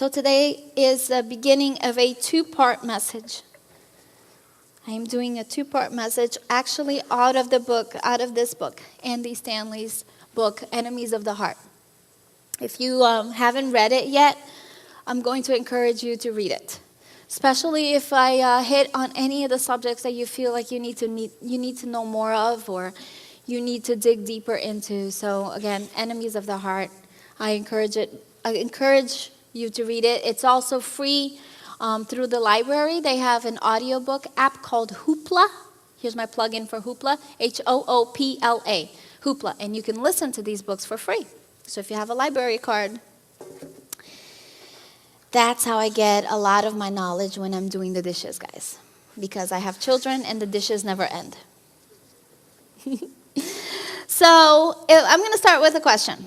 So today is the beginning of a two-part message. I am doing a two-part message actually out of this book, Andy Stanley's book, Enemies of the Heart. If you haven't read it yet, I'm going to encourage you to read it. Especially if I hit on any of the subjects that you feel like you need to know more of, or you need to dig deeper into. So again, Enemies of the Heart. I encourage you to read it. It's also free through the library. They have an audiobook app called Hoopla. Here's my plug-in for Hoopla, Hoopla, Hoopla. And you can listen to these books for free. So if you have a library card, that's how I get a lot of my knowledge when I'm doing the dishes, guys. Because I have children and the dishes never end. So I'm going to start with a question.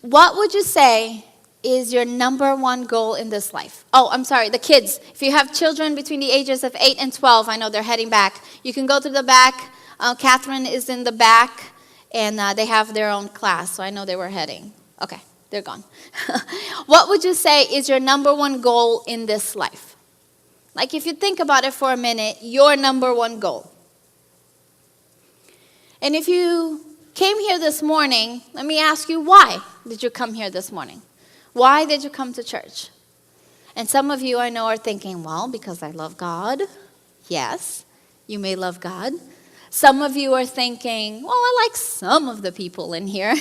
What would you say is your number one goal in this life? Oh, I'm sorry, the kids. If you have children between the ages of 8 and 12, I know they're heading back. You can go to the back. Catherine is in the back, and they have their own class, so I know they were heading. Okay, they're gone. What would you say is your number one goal in this life? Like if you think about it for a minute, your number one goal. And if you came here this morning, let me ask you, why did you come here this morning? Why did you come to church? And some of you I know are thinking, well, because I love God. Yes, you may love God. Some of you are thinking, well, I like some of the people in here.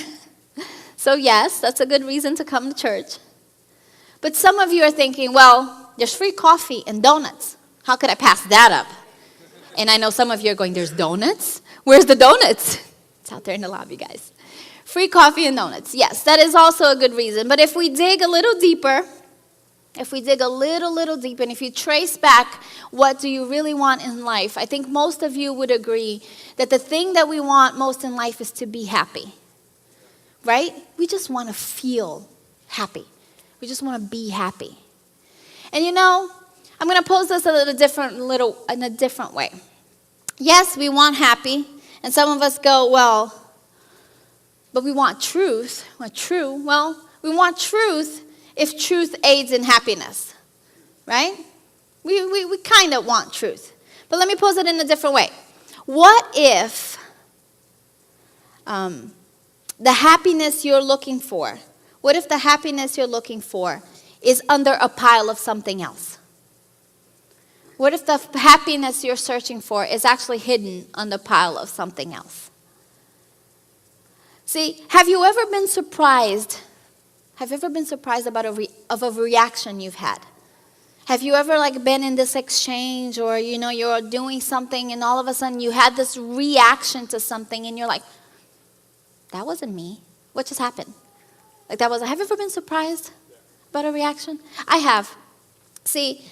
So yes, that's a good reason to come to church. But some of you are thinking, well, there's free coffee and donuts. How could I pass that up? And I know some of you are going, there's donuts? Where's the donuts? It's out there in the lobby, guys. Free coffee and donuts. Yes, that is also a good reason. But if we dig a little deeper, and if you trace back what do you really want in life, I think most of you would agree that the thing that we want most in life is to be happy. Right? We just want to feel happy. We just want to be happy. And you know, I'm going to pose this in a different way. Yes, we want happy. And some of us go, well, but we want truth. Well, true. Well, we want truth if truth aids in happiness. Right? We kind of want truth. But let me pose it in a different way. What if the happiness you're looking for, is under a pile of something else? What if the happiness you're searching for is actually hidden on the pile of something else? See, have you ever been surprised? Have you ever been surprised about a reaction you've had? Have you ever been in this exchange, or you're doing something and all of a sudden you had this reaction to something and you're like, that wasn't me. What just happened? Have you ever been surprised about a reaction? I have. See,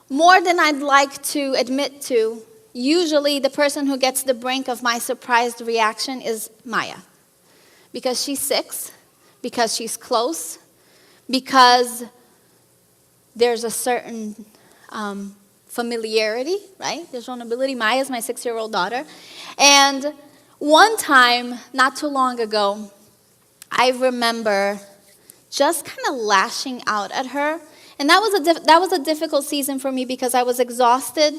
more than I'd like to admit to, usually the person who gets the brink of my surprised reaction is Maya. Because she's 6, because she's close, because there's a certain familiarity, right? There's vulnerability. Maya's my 6-year-old daughter. And one time, not too long ago, I remember just kind of lashing out at her. And that was a difficult season for me because I was exhausted,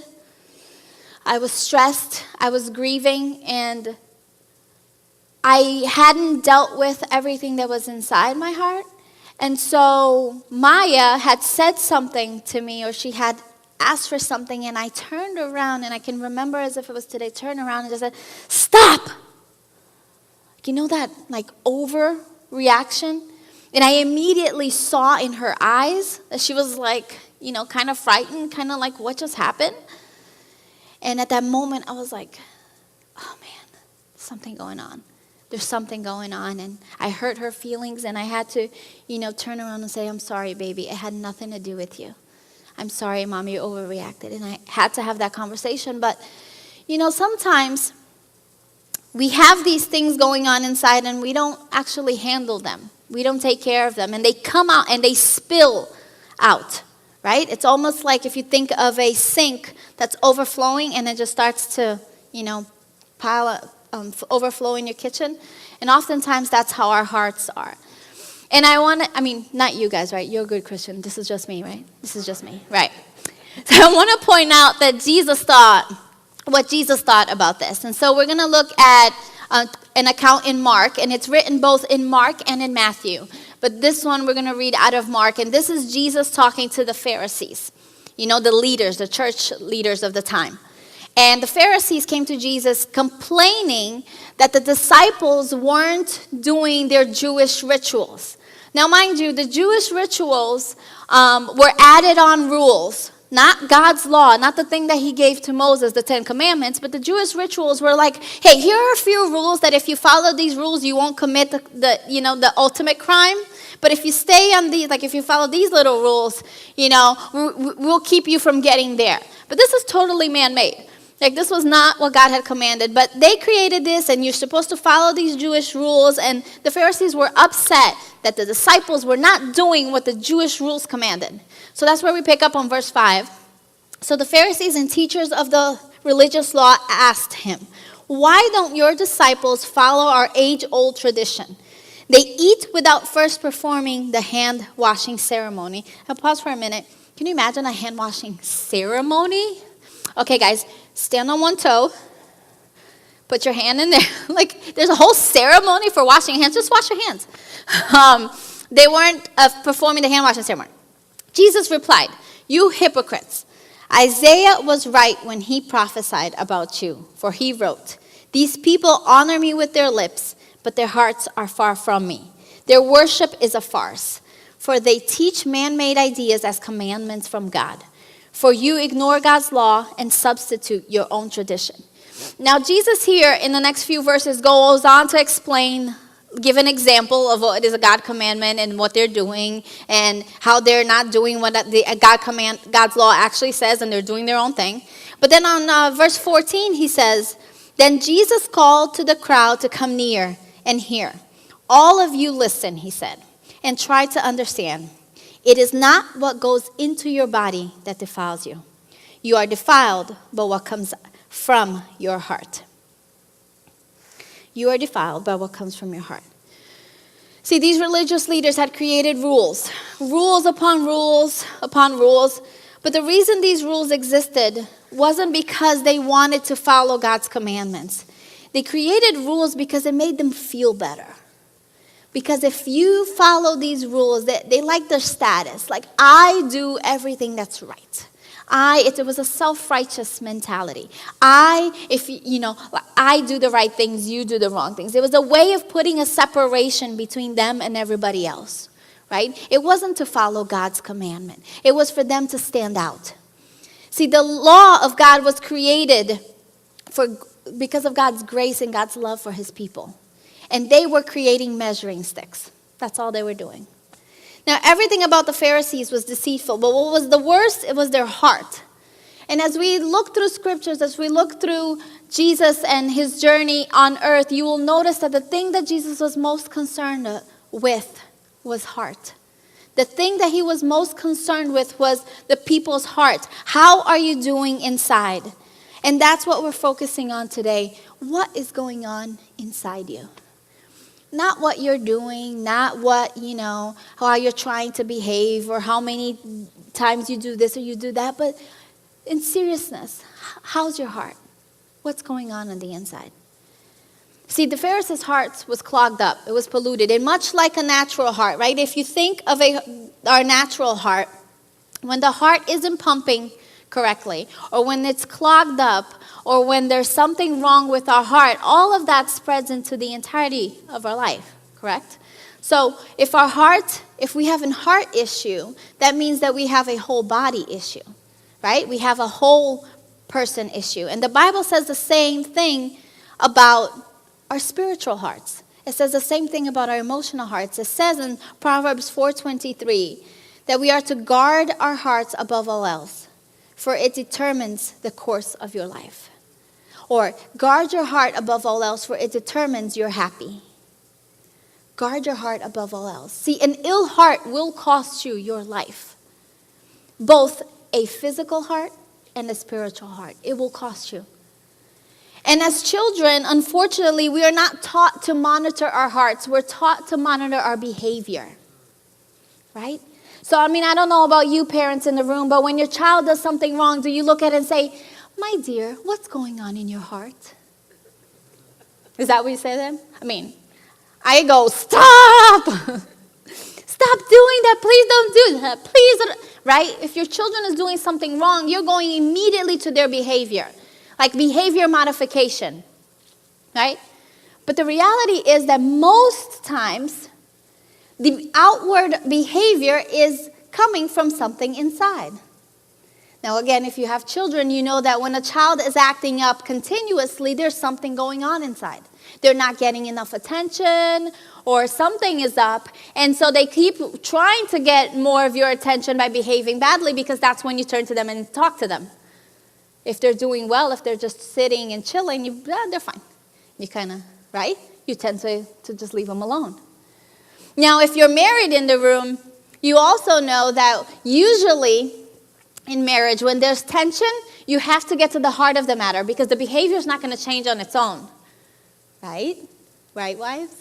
I was stressed, I was grieving, and I hadn't dealt with everything that was inside my heart. And so Maya had said something to me, or she had asked for something, and I turned around, and I can remember as if it was today, turned around and just said, stop! You know that overreaction? And I immediately saw in her eyes that she was kind of frightened, kind of what just happened? And at that moment, I was like, oh man, there's something going on. There's something going on. And I hurt her feelings, and I had to, turn around and say, I'm sorry, baby. It had nothing to do with you. I'm sorry, Mom, you overreacted. And I had to have that conversation. But, sometimes we have these things going on inside, and we don't actually handle them. We don't take care of them, and they come out and they spill out, right? It's almost like if you think of a sink that's overflowing and it just starts to, pile up, overflow in your kitchen. And oftentimes that's how our hearts are. And not you guys, right? You're a good Christian. This is just me, right? This is just me, right? So I want to point out that what Jesus thought about this. And so we're going to look at an account in Mark, and it's written both in Mark and in Matthew. But this one we're going to read out of Mark, and this is Jesus talking to the Pharisees, the leaders, the church leaders of the time. And the Pharisees came to Jesus complaining that the disciples weren't doing their Jewish rituals. Now, mind you, the Jewish rituals were added on rules, not God's law, not the thing that he gave to Moses, the 10 Commandments, but the Jewish rituals were like, hey, here are a few rules that if you follow these rules, you won't commit the ultimate crime. But if you stay on these, like if you follow these little rules, we'll keep you from getting there. But this is totally man-made. Like, this was not what God had commanded. But they created this, and you're supposed to follow these Jewish rules. And the Pharisees were upset that the disciples were not doing what the Jewish rules commanded. So that's where we pick up on verse 5. So the Pharisees and teachers of the religious law asked him, "Why don't your disciples follow our age-old tradition? They eat without first performing the hand-washing ceremony." I'll pause for a minute. Can you imagine a hand-washing ceremony? Okay, guys, stand on one toe. Put your hand in there. Like, there's a whole ceremony for washing hands. Just wash your hands. They weren't performing the hand-washing ceremony. Jesus replied, "You hypocrites. Isaiah was right when he prophesied about you, for he wrote, 'These people honor me with their lips, but their hearts are far from me. Their worship is a farce, for they teach man-made ideas as commandments from God. For you ignore God's law and substitute your own tradition.'" Now, Jesus here in the next few verses goes on to explain, give an example of what is a God commandment and what they're doing and how they're not doing what God's law actually says, and they're doing their own thing. But then on verse 14, he says, "Then Jesus called to the crowd to come near and hear. 'All of you listen,' he said, 'and try to understand. It is not what goes into your body that defiles you. You are defiled by what comes from your heart.'" You are defiled by what comes from your heart. See, these religious leaders had created rules upon rules upon rules. But the reason these rules existed wasn't because they wanted to follow God's commandments. They created rules because it made them feel better. Because if you follow these rules, they like their status. Like, I do everything that's right. It was a self-righteous mentality. I do the right things, you do the wrong things. It was a way of putting a separation between them and everybody else, right? It wasn't to follow God's commandment. It was for them to stand out. See, the law of God was created because of God's grace and God's love for his people. And they were creating measuring sticks. That's all they were doing. Now, everything about the Pharisees was deceitful, but what was the worst? It was their heart. And as we look through scriptures, as we look through Jesus and his journey on earth, you will notice that the thing that Jesus was most concerned with was heart. The thing that he was most concerned with was the people's heart. How are you doing inside? And that's what we're focusing on today. What is going on inside you? Not what you're doing, not what, how you're trying to behave or how many times you do this or you do that. But in seriousness, how's your heart? What's going on the inside? See, the Pharisees' heart was clogged up. It was polluted. And much like a natural heart, right? If you think of our natural heart, when the heart isn't pumping correctly, or when it's clogged up, or when there's something wrong with our heart, all of that spreads into the entirety of our life, correct? So if we have a heart issue, that means that we have a whole body issue, right? We have a whole person issue. And the Bible says the same thing about our spiritual hearts. It says the same thing about our emotional hearts. It says in Proverbs 4:23 that we are to guard our hearts above all else, for it determines the course of your life. Or, guard your heart above all else, for it determines you're happy. Guard your heart above all else. See, an ill heart will cost you your life. Both a physical heart and a spiritual heart. It will cost you. And as children, unfortunately, we are not taught to monitor our hearts. We're taught to monitor our behavior. right? So, I mean, I don't know about you parents in the room, but when your child does something wrong, do you look at it and say, my dear, what's going on in your heart? Is that what you say to them? I mean, I go, stop! Stop doing that. Please don't do that. Please don't. Right? If your children is doing something wrong, you're going immediately to their behavior. Like behavior modification. Right? But the reality is that most times, the outward behavior is coming from something inside. Now, again, if you have children, you know that when a child is acting up continuously, there's something going on inside. They're not getting enough attention, or something is up, and so they keep trying to get more of your attention by behaving badly, because that's when you turn to them and talk to them. If they're doing well, if they're just sitting and chilling, they're fine. You kind of, right? You tend to just leave them alone. Now, if you're married in the room, you also know that usually in marriage, when there's tension, you have to get to the heart of the matter, because the behavior is not going to change on its own. Right? Right, wives?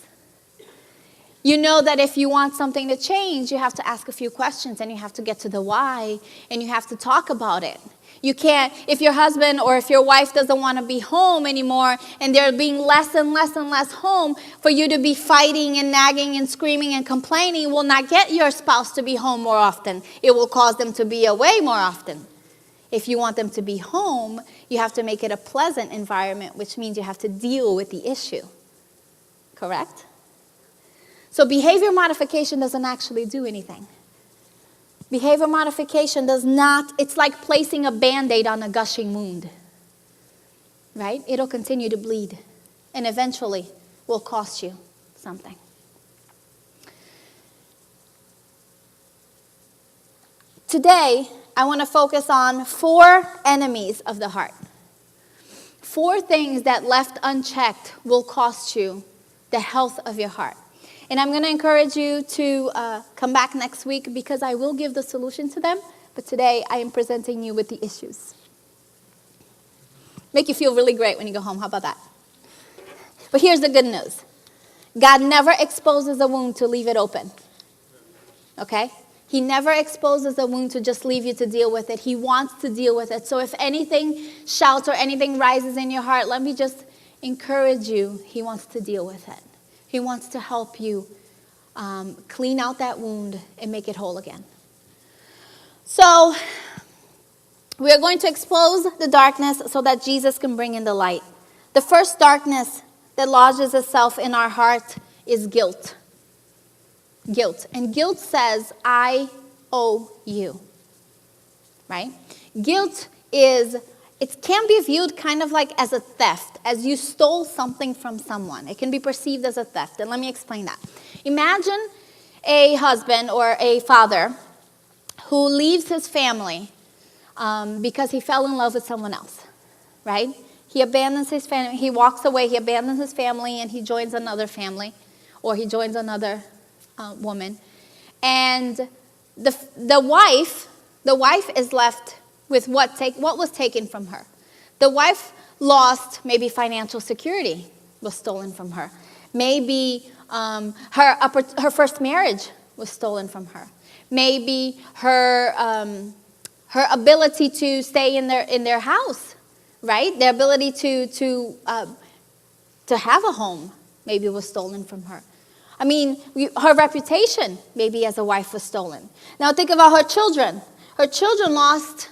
You know that if you want something to change, you have to ask a few questions, and you have to get to the why, and you have to talk about it. You can't, if your husband or if your wife doesn't want to be home anymore, and they're being less and less and less home, for you to be fighting and nagging and screaming and complaining will not get your spouse to be home more often. It will cause them to be away more often. If you want them to be home, you have to make it a pleasant environment, which means you have to deal with the issue. Correct? So behavior modification doesn't actually do anything. Behavior modification does not, it's like placing a Band-Aid on a gushing wound. Right? It'll continue to bleed, and eventually will cost you something. Today, I want to focus on 4 enemies of the heart. 4 things that left unchecked will cost you the health of your heart. And I'm going to encourage you to come back next week, because I will give the solution to them. But today, I am presenting you with the issues. Make you feel really great when you go home. How about that? But here's the good news. God never exposes a wound to leave it open. Okay? He never exposes a wound to just leave you to deal with it. He wants to deal with it. So if anything shouts or anything rises in your heart, let me just encourage you. He wants to deal with it. He wants to help you clean out that wound and make it whole again. So we are going to expose the darkness so that Jesus can bring in the light. The first darkness that lodges itself in our heart is guilt. Guilt. And guilt says, I owe you. Right? Guilt is, it can be viewed kind of like as a theft, as you stole something from someone. It can be perceived as a theft. And let me explain that. Imagine a husband or a father who leaves his family because he fell in love with someone else. Right? He abandons his family. He walks away. He abandons his family and he joins another family, or he joins another woman. And the wife is left with what was taken from her. The wife lost maybe financial security was stolen from her. Maybe her first marriage was stolen from her. Maybe her ability to stay in their house, right? Their ability to have a home maybe was stolen from her. I mean, her reputation maybe as a wife was stolen. Now think about her children. Her children lost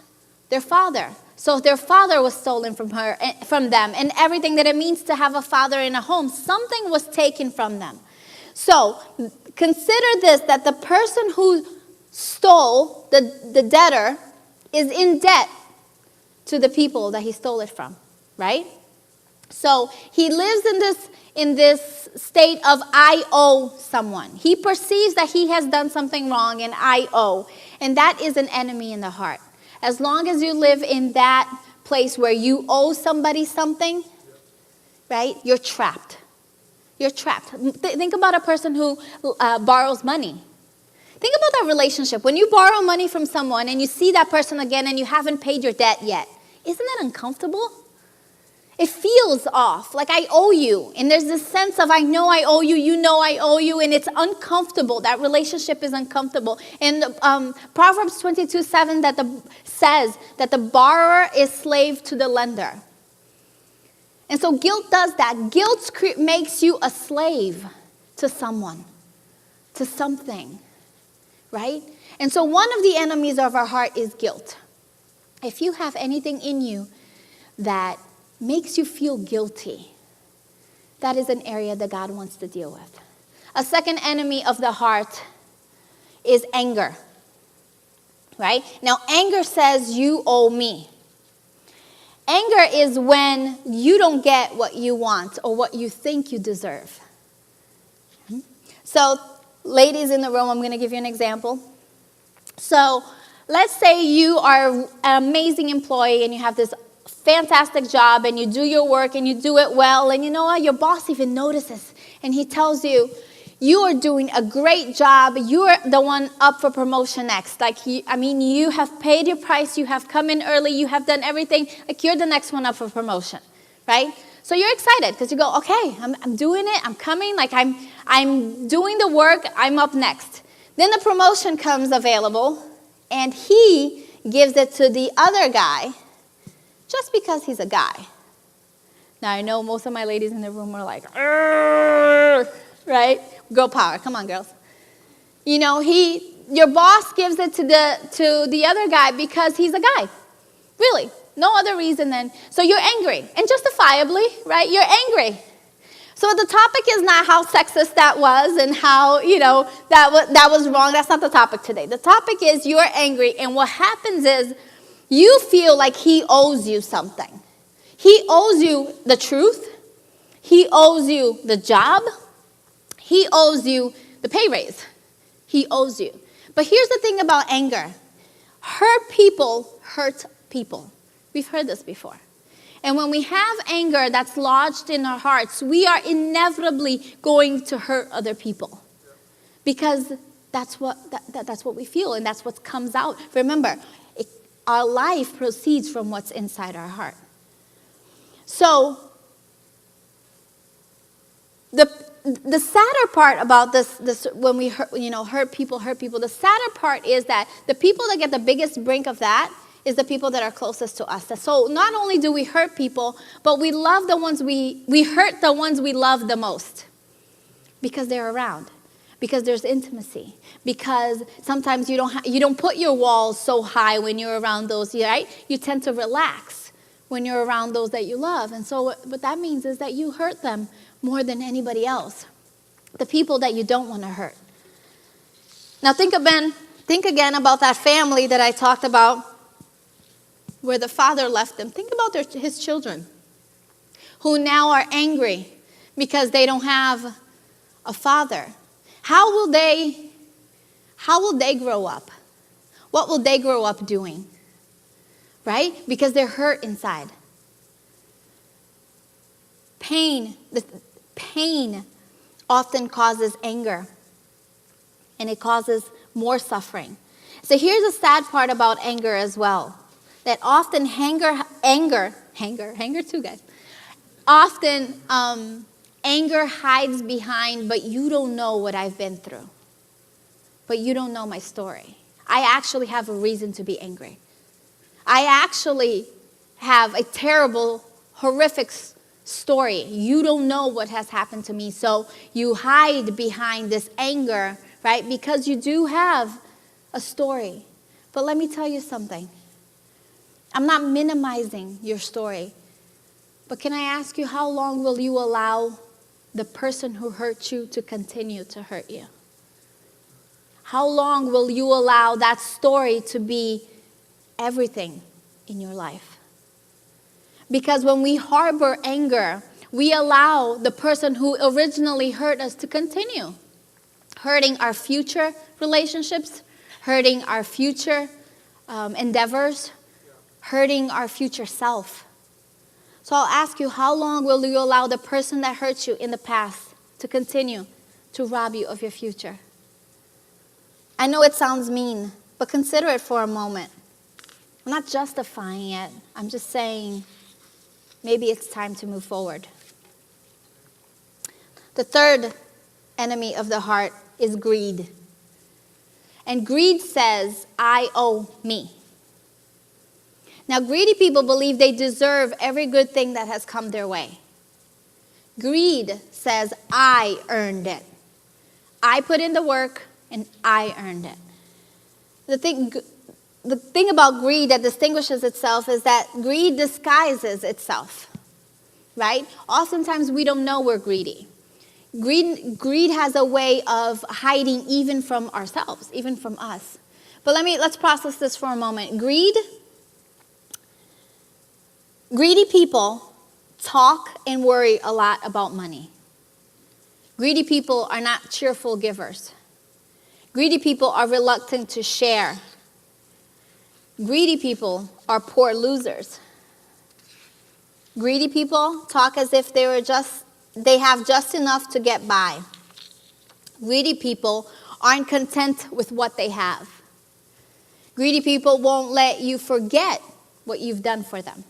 their father. So their father was stolen from them, and everything that it means to have a father in a home, something was taken from them. So consider this, that the person who stole, the debtor, is in debt to the people that he stole it from, right? So he lives in this state of I owe someone. He perceives that he has done something wrong and I owe. And that is an enemy in the heart. As long as you live in that place where you owe somebody something, right, you're trapped. You're trapped. Think about a person who borrows money. Think about that relationship. When you borrow money from someone and you see that person again and you haven't paid your debt yet, isn't that uncomfortable? It feels off, like I owe you. And there's this sense of I know I owe you, you know I owe you, and it's uncomfortable. That relationship is uncomfortable. And Proverbs 22:7 says that the borrower is slave to the lender. And so guilt does that. Guilt makes you a slave to someone, to something, right? And so one of the enemies of our heart is guilt. If you have anything in you that makes you feel guilty, that is an area that God wants to deal with. A second enemy of the heart is anger, right? Now, anger says you owe me. Anger is when you don't get what you want or what you think you deserve. So, ladies in the room, I'm going to give you an example. So, let's say you are an amazing employee and you have this fantastic job and you do your work and you do it well, and you know what, your boss even notices and he tells you, you are doing a great job, you're the one up for promotion next. Like, you have paid your price, you have come in early, you have done everything, like you're the next one up for promotion, right? So you're excited because you go, okay, I'm doing it, I'm coming, like I'm doing the work, I'm up next. Then the promotion comes available and he gives it to the other guy just because he's a guy. Now, I know most of my ladies in the room are like, right? Girl power. Come on, girls. You know, your boss gives it to the other guy because he's a guy. Really. No other reason than, so you're angry. And justifiably, right? You're angry. So the topic is not how sexist that was and how, that was wrong. That's not the topic today. The topic is you're angry, and what happens is you feel like he owes you something. He owes you the truth. He owes you the job. He owes you the pay raise. He owes you. But here's the thing about anger. Hurt people hurt people. We've heard this before. And when we have anger that's lodged in our hearts, we are inevitably going to hurt other people. Because that's what we feel, and that's what comes out. Remember, our life proceeds from what's inside our heart. So, the sadder part about this when we hurt people, the sadder part is that the people that get the biggest brink of that is the people that are closest to us. So not only do we hurt people, but we love the ones we hurt the ones we love the most because they're around. Because there's intimacy. Because sometimes you don't put your walls so high when you're around those, right? You tend to relax when you're around those that you love. And so what that means is that you hurt them more than anybody else. The people that you don't want to hurt. Now think again about that family that I talked about where the father left them. Think about his children who now are angry because they don't have a father. How will they grow up? What will they grow up doing? Right? Because they're hurt inside. Pain often causes anger. And it causes more suffering. So here's the sad part about anger as well. That often anger too, guys. Often anger hides behind, but you don't know what I've been through. But you don't know my story. I actually have a reason to be angry. I actually have a terrible, horrific story. You don't know what has happened to me, so you hide behind this anger, right? Because you do have a story. But let me tell you something. I'm not minimizing your story. But can I ask you, how long will you allow the person who hurt you to continue to hurt you? How long will you allow that story to be everything in your life? Because when we harbor anger, we allow the person who originally hurt us to continue hurting our future relationships, hurting our future endeavors, hurting our future self. So I'll ask you, how long will you allow the person that hurt you in the past to continue to rob you of your future? I know it sounds mean, but consider it for a moment. I'm not justifying it. I'm just saying, maybe it's time to move forward. The third enemy of the heart is greed. And greed says, I owe me. Now, greedy people believe they deserve every good thing that has come their way. Greed says, I earned it. I put in the work, and I earned it. The thing about greed that distinguishes itself is that greed disguises itself, right? Oftentimes, we don't know we're greedy. Greed has a way of hiding even from ourselves, even from us. But let's process this for a moment. Greedy people talk and worry a lot about money. Greedy people are not cheerful givers. Greedy people are reluctant to share. Greedy people are poor losers. Greedy people talk as if they have just enough to get by. Greedy people aren't content with what they have. Greedy people won't let you forget what you've done for them.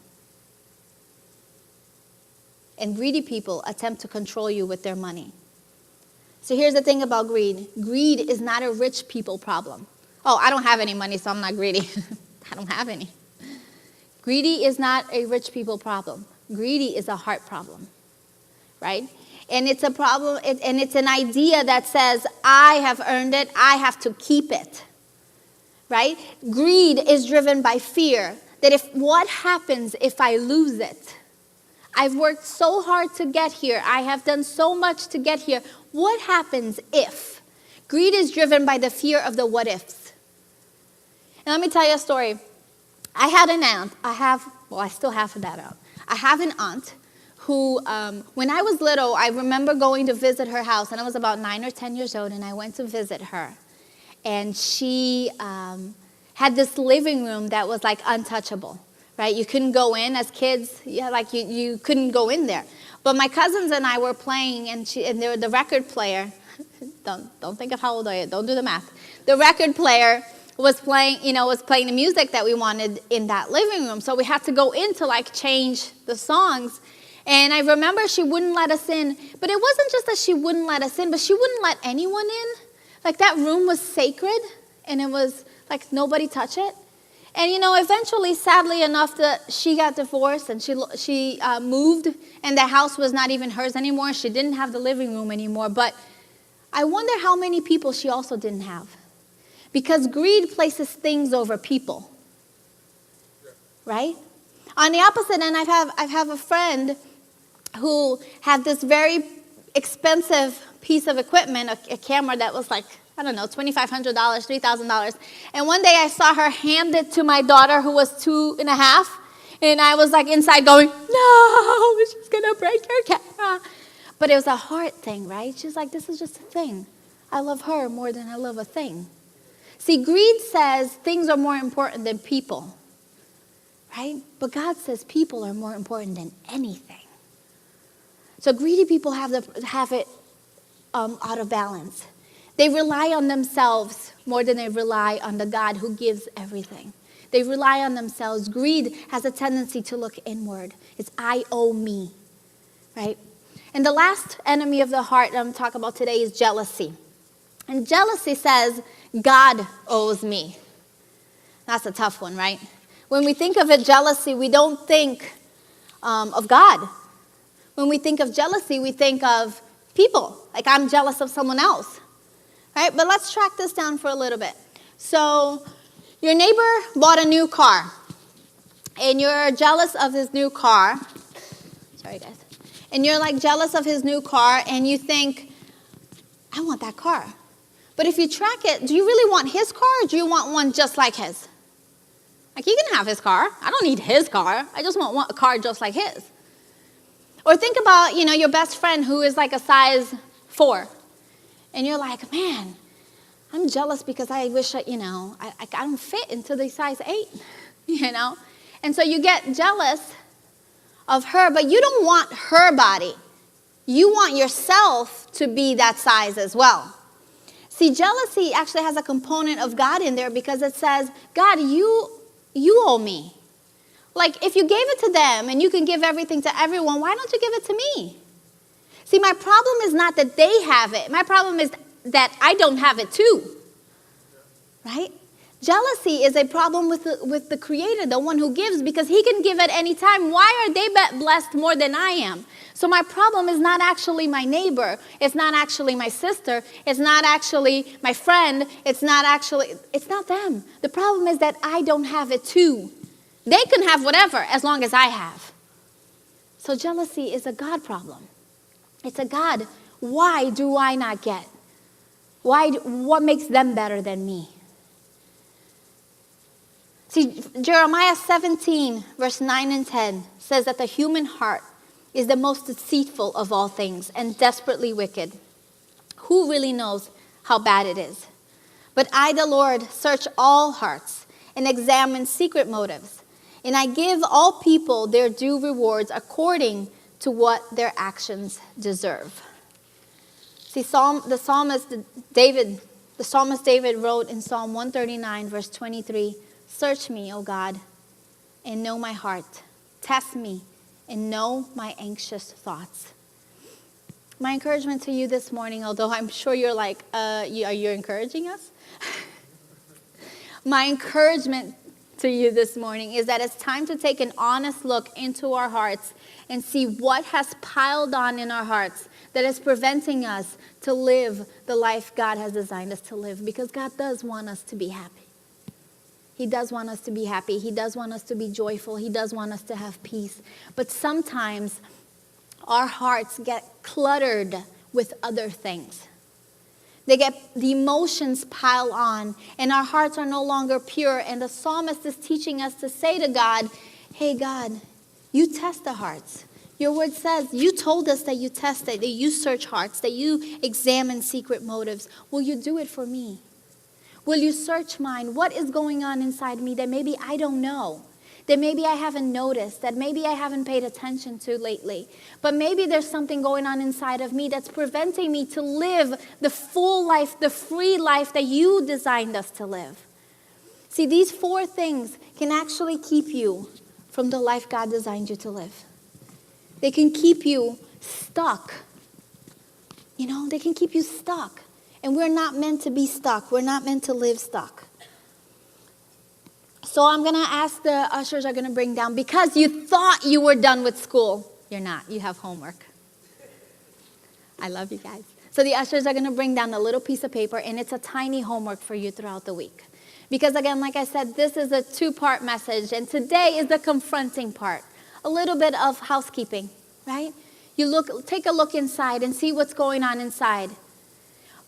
And greedy people attempt to control you with their money. So here's the thing about greed. Greed is not a rich people problem. Oh, I don't have any money, so I'm not greedy. I don't have any. Greedy is not a rich people problem. Greedy is a heart problem, right? And it's a problem, and it's an idea that says, I have earned it, I have to keep it, right? Greed is driven by fear that what happens if I lose it? I've worked so hard to get here. I have done so much to get here. What happens if? Greed is driven by the fear of the what ifs. And let me tell you a story. I had an aunt. I still have that aunt. I have an aunt who, when I was little, I remember going to visit her house, and I was about 9 or 10 years old, and I went to visit her. And she had this living room that was like untouchable, right? You couldn't go in as kids. Yeah, like you couldn't go in there. But my cousins and I were playing, and they were the record player. Don't think of how old I am. Don't do the math. The record player was playing the music that we wanted in that living room. So we had to go in to like change the songs. And I remember she wouldn't let us in. But it wasn't just that she wouldn't let us in, but she wouldn't let anyone in. Like that room was sacred, and it was like nobody touch it. And eventually, sadly enough, that she got divorced and she moved, and the house was not even hers anymore. She didn't have the living room anymore. But I wonder how many people she also didn't have. Because greed places things over people, right? On the opposite end, I have a friend who had this very expensive piece of equipment, a camera that was like, I don't know, $2,500, $3,000. And one day I saw her hand it to my daughter who was 2.5. And I was like inside going, no, she's going to break your camera. But it was a heart thing, right? She's like, this is just a thing. I love her more than I love a thing. See, greed says things are more important than people, right? But God says people are more important than anything. So greedy people have it out of balance. They rely on themselves more than they rely on the God who gives everything. They rely on themselves. Greed has a tendency to look inward. It's I owe me, right? And the last enemy of the heart that I'm talking about today is jealousy. And jealousy says, God owes me. That's a tough one, right? When we think of jealousy, we don't think of God. When we think of jealousy, we think of people. Like I'm jealous of someone else, right? But let's track this down for a little bit. So your neighbor bought a new car, and you're jealous of his new car. Sorry, guys. And you're like jealous of his new car, and you think, I want that car. But if you track it, do you really want his car, or do you want one just like his? Like, you can have his car. I don't need his car. I just want a car just like his. Or think about, your best friend who is like a size 4. And you're like, man, I'm jealous because I wish, I don't fit into the size 8, And so you get jealous of her, but you don't want her body. You want yourself to be that size as well. See, jealousy actually has a component of God in there because it says, God, you owe me. Like, if you gave it to them and you can give everything to everyone, why don't you give it to me? See, my problem is not that they have it. My problem is that I don't have it too. Right? Jealousy is a problem with the Creator, the one who gives, because he can give at any time. Why are they blessed more than I am? So my problem is not actually my neighbor. It's not actually my sister. It's not actually my friend. It's not them. The problem is that I don't have it too. They can have whatever as long as I have. So jealousy is a God problem. It's a God. Why do I not get? What makes them better than me? See, Jeremiah 17, verse 9 and 10 says that the human heart is the most deceitful of all things and desperately wicked. Who really knows how bad it is? But I, the Lord, search all hearts and examine secret motives. And I give all people their due rewards according to what their actions deserve. See, the psalmist David wrote in Psalm 139, verse 23, "Search me, O God, and know my heart. Test me and know my anxious thoughts." My encouragement to you this morning, although I'm sure you're like, are you encouraging us? My encouragement to you this morning is that it's time to take an honest look into our hearts and see what has piled on in our hearts that is preventing us to live the life God has designed us to live, because God does want us to be happy. He does want us to be happy. He does want us to be joyful. He does want us to have peace. But sometimes our hearts get cluttered with other things. The emotions pile on, and our hearts are no longer pure. And the psalmist is teaching us to say to God, hey, God, you test the hearts. Your word says, you told us that you test it, that you search hearts, that you examine secret motives. Will you do it for me? Will you search mine? What is going on inside me that maybe I don't know? That maybe I haven't noticed, that maybe I haven't paid attention to lately. But maybe there's something going on inside of me that's preventing me to live the full life, the free life that you designed us to live. See, these 4 things can actually keep you from the life God designed you to live. They can keep you stuck. They can keep you stuck. And we're not meant to be stuck. We're not meant to live stuck. So I'm going to ask the ushers are going to bring down, because you thought you were done with school. You're not. You have homework. I love you guys. So the ushers are going to bring down a little piece of paper, and it's a tiny homework for you throughout the week. Because again, like I said, this is a 2-part message, and today is the confronting part. A little bit of housekeeping, right? Take a look inside and see what's going on inside.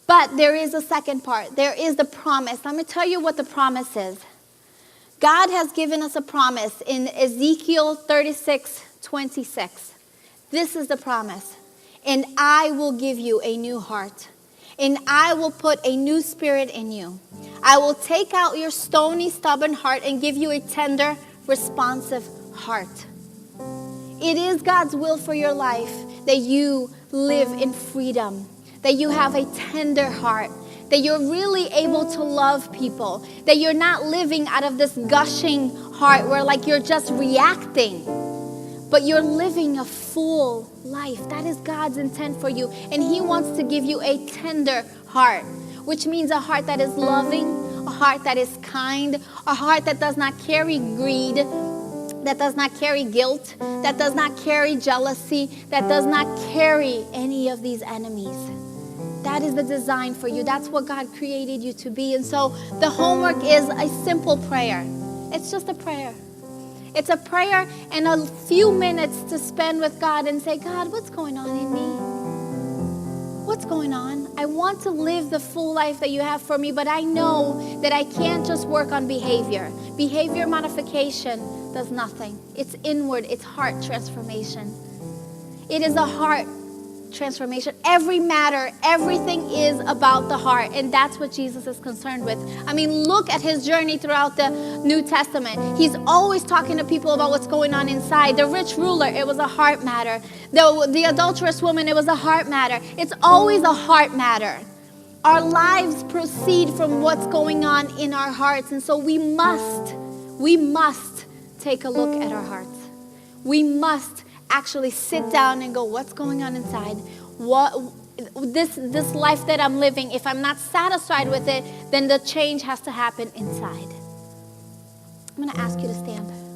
But there is a second part. There is the promise. Let me tell you what the promise is. God has given us a promise in Ezekiel 36:26. This is the promise. And I will give you a new heart. And I will put a new spirit in you. I will take out your stony, stubborn heart and give you a tender, responsive heart. It is God's will for your life that you live in freedom, that you have a tender heart, that you're really able to love people, that you're not living out of this gushing heart where like you're just reacting, but you're living a full life. That is God's intent for you. And He wants to give you a tender heart, which means a heart that is loving, a heart that is kind, a heart that does not carry greed, that does not carry guilt, that does not carry jealousy, that does not carry any of these enemies. That is the design for you. That's what God created you to be. And so the homework is a simple prayer. It's just a prayer. It's a prayer and a few minutes to spend with God and say, God, what's going on in me? What's going on? I want to live the full life that you have for me, but I know that I can't just work on behavior. Behavior modification does nothing. It's inward. It's heart transformation. It is a heart transformation. Every matter, everything is about the heart, and that's what Jesus is concerned with. I mean, look at his journey throughout the New Testament. He's always talking to people about what's going on inside. The rich ruler, it was a heart matter. The adulterous woman, it was a heart matter. It's always a heart matter. Our lives proceed from what's going on in our hearts, and so we must take a look at our hearts. We must actually sit down and go, what's going on inside? This life that I'm living, if I'm not satisfied with it, then the change has to happen inside. I'm going to ask you to stand.